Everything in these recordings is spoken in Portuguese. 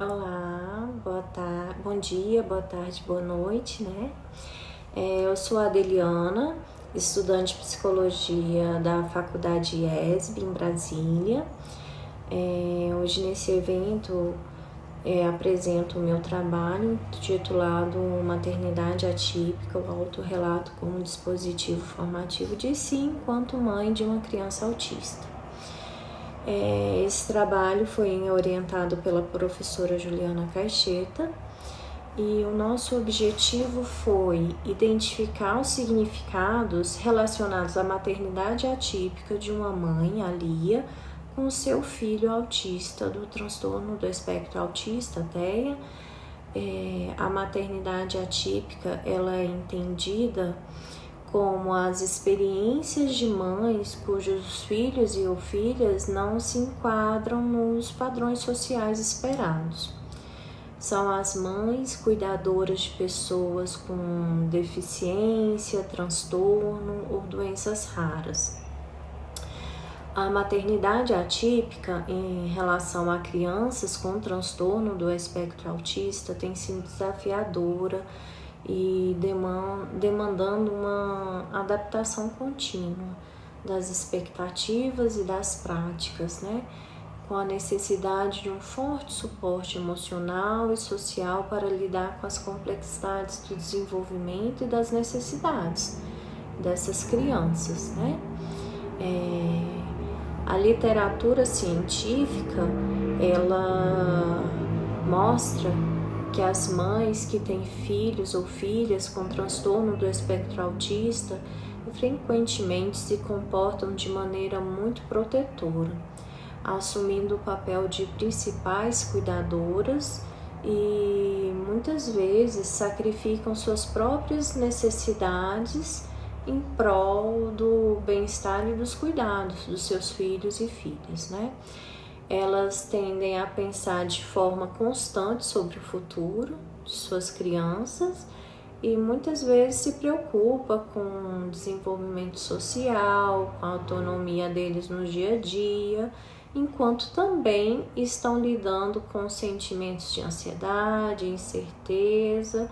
Olá, bom dia, boa tarde, boa noite, né? Eu sou a Adeliana, estudante de psicologia da Faculdade IESB em Brasília. Hoje nesse evento apresento o meu trabalho titulado Maternidade Atípica, o autorrelato como dispositivo formativo de si enquanto mãe de uma criança autista. Esse trabalho foi orientado pela professora Juliana Caixeta e o nosso objetivo foi identificar os significados relacionados à maternidade atípica de uma mãe, a Lia, com o seu filho autista do transtorno do espectro autista, TEA. A maternidade atípica ela é entendida como as experiências de mães cujos filhos e ou filhas não se enquadram nos padrões sociais esperados. São as mães cuidadoras de pessoas com deficiência, transtorno ou doenças raras. A maternidade atípica em relação a crianças com transtorno do espectro autista tem sido desafiadora e demandando uma adaptação contínua das expectativas e das práticas, né? Com a necessidade de um forte suporte emocional e social para lidar com as complexidades do desenvolvimento e das necessidades dessas crianças, né? A literatura científica, ela mostra que as mães que têm filhos ou filhas com transtorno do espectro autista frequentemente se comportam de maneira muito protetora, assumindo o papel de principais cuidadoras e muitas vezes sacrificam suas próprias necessidades em prol do bem-estar e dos cuidados dos seus filhos e filhas, né? Elas tendem a pensar de forma constante sobre o futuro de suas crianças e muitas vezes se preocupa com o desenvolvimento social, com a autonomia deles no dia a dia, enquanto também estão lidando com sentimentos de ansiedade, incerteza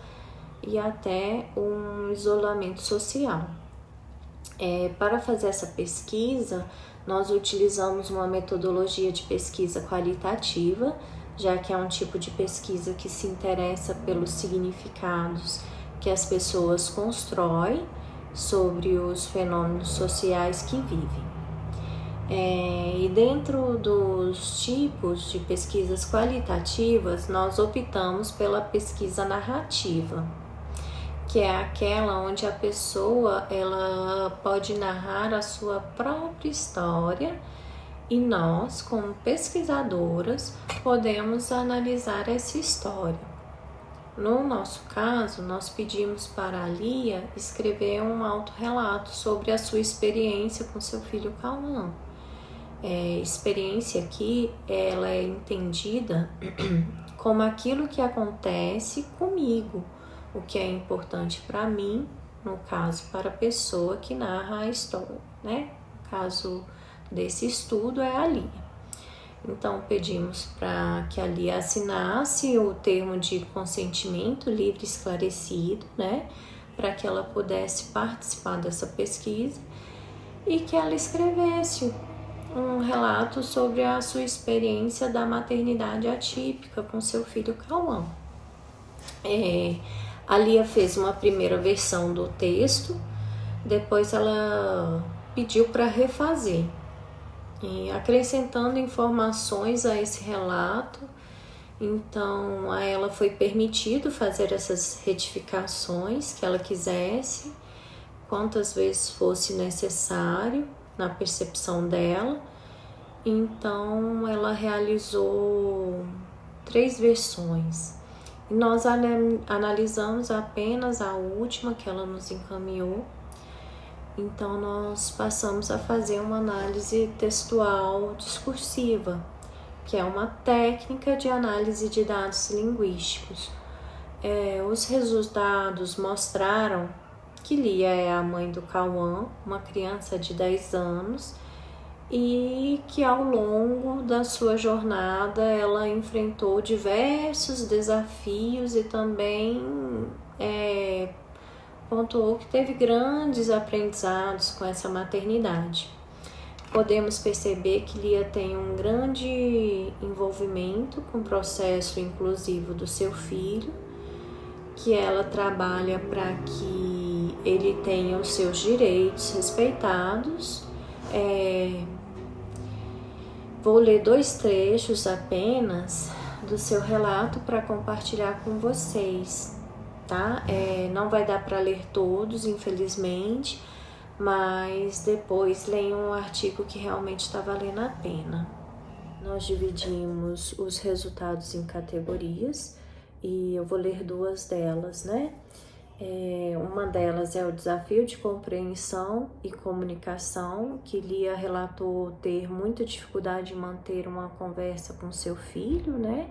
e até um isolamento social. Para fazer essa pesquisa, nós utilizamos uma metodologia de pesquisa qualitativa, já que é um tipo de pesquisa que se interessa pelos significados que as pessoas constroem sobre os fenômenos sociais que vivem. E dentro dos tipos de pesquisas qualitativas, nós optamos pela pesquisa narrativa, que é aquela onde a pessoa ela pode narrar a sua própria história e nós, como pesquisadoras, podemos analisar essa história. No nosso caso, nós pedimos para a Lia escrever um autorrelato sobre a sua experiência com seu filho Cauã. Experiência aqui, ela é entendida como aquilo que acontece comigo, o que é importante para mim, no caso, para a pessoa que narra a história, né? No caso desse estudo é a Lia. Então, pedimos para que a Lia assinasse o termo de consentimento livre e esclarecido, né? Para que ela pudesse participar dessa pesquisa e que ela escrevesse um relato sobre a sua experiência da maternidade atípica com seu filho Cauã. A Lia fez uma primeira versão do texto, depois ela pediu para refazer, e acrescentando informações a esse relato. Então, a ela foi permitido fazer essas retificações que ela quisesse, quantas vezes fosse necessário na percepção dela. Então, ela realizou 3 versões. E nós analisamos apenas a última que ela nos encaminhou. Então, nós passamos a fazer uma análise textual discursiva, que é uma técnica de análise de dados linguísticos. Os resultados mostraram que Lia é a mãe do Cauã, uma criança de 10 anos, e que ao longo da sua jornada ela enfrentou diversos desafios e também pontuou que teve grandes aprendizados com essa maternidade. Podemos perceber que Lia tem um grande envolvimento com o processo inclusivo do seu filho, que ela trabalha para que ele tenha os seus direitos respeitados. Vou ler 2 trechos apenas do seu relato para compartilhar com vocês, tá? Não vai dar para ler todos, infelizmente, mas depois leiam um artigo que realmente está valendo a pena. Nós dividimos os resultados em categorias e eu vou ler 2 delas, né? Uma delas é o desafio de compreensão e comunicação, que Lia relatou ter muita dificuldade em manter uma conversa com seu filho, né?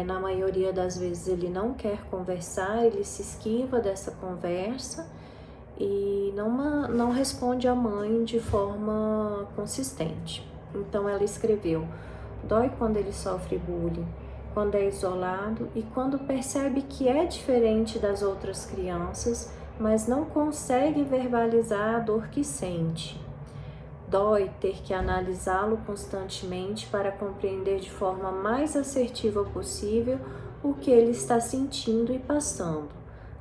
Na maioria das vezes ele não quer conversar, ele se esquiva dessa conversa e não responde à mãe de forma consistente. Então ela escreveu: dói quando ele sofre bullying, quando é isolado e quando percebe que é diferente das outras crianças, mas não consegue verbalizar a dor que sente. Dói ter que analisá-lo constantemente para compreender de forma mais assertiva possível o que ele está sentindo e passando.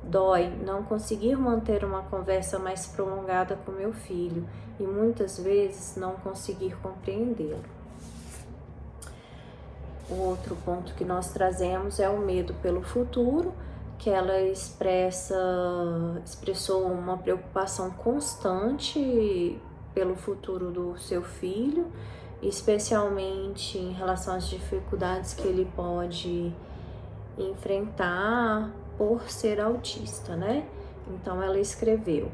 Dói não conseguir manter uma conversa mais prolongada com meu filho e muitas vezes não conseguir compreendê-lo. O outro ponto que nós trazemos é o medo pelo futuro, que ela expressou uma preocupação constante pelo futuro do seu filho, especialmente em relação às dificuldades que ele pode enfrentar por ser autista, né? Então ela escreveu: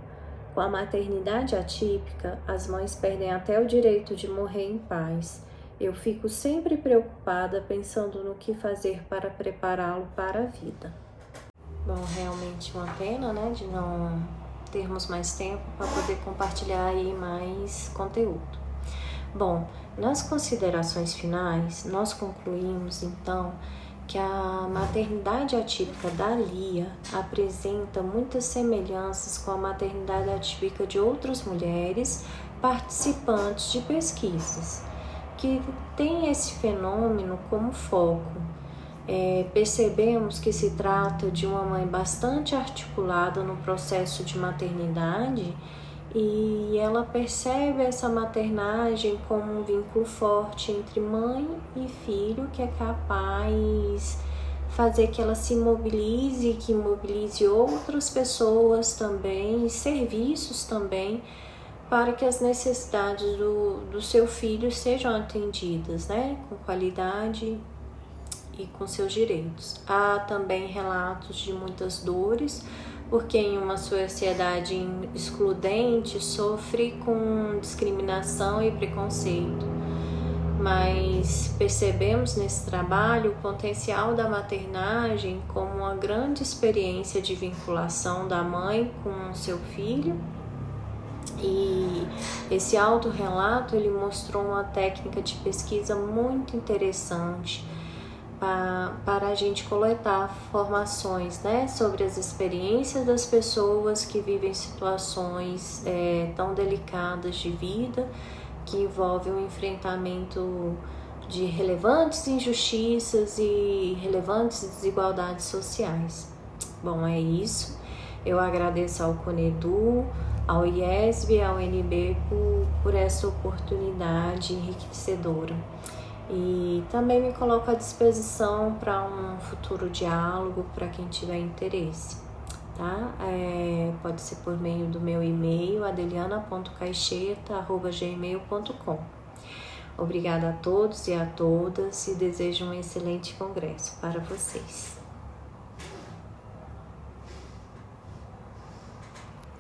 com a maternidade atípica, as mães perdem até o direito de morrer em paz. Eu fico sempre preocupada pensando no que fazer para prepará-lo para a vida. Bom, realmente uma pena, né, de não termos mais tempo para poder compartilhar aí mais conteúdo. Bom, nas considerações finais, nós concluímos então que a maternidade atípica da Lia apresenta muitas semelhanças com a maternidade atípica de outras mulheres participantes de pesquisas, que tem esse fenômeno como foco. Percebemos que se trata de uma mãe bastante articulada no processo de maternidade e ela percebe essa maternagem como um vínculo forte entre mãe e filho que é capaz fazer que ela se mobilize, que mobilize outras pessoas também, serviços também, para que as necessidades do seu filho sejam atendidas, né, com qualidade e com seus direitos. Há também relatos de muitas dores, porque em uma sociedade excludente sofre com discriminação e preconceito. Mas percebemos nesse trabalho o potencial da maternagem como uma grande experiência de vinculação da mãe com seu filho. E esse autorrelato ele mostrou uma técnica de pesquisa muito interessante para a gente coletar informações, né, sobre as experiências das pessoas que vivem situações tão delicadas de vida, que envolvem o enfrentamento de relevantes injustiças e relevantes desigualdades sociais. Bom, é isso. Eu agradeço ao CONEDU, ao IESB e ao UNB por essa oportunidade enriquecedora. E também me coloco à disposição para um futuro diálogo para quem tiver interesse, tá? Pode ser por meio do meu e-mail, adeliana.caixeta@gmail.com. Obrigada a todos e a todas e desejo um excelente congresso para vocês.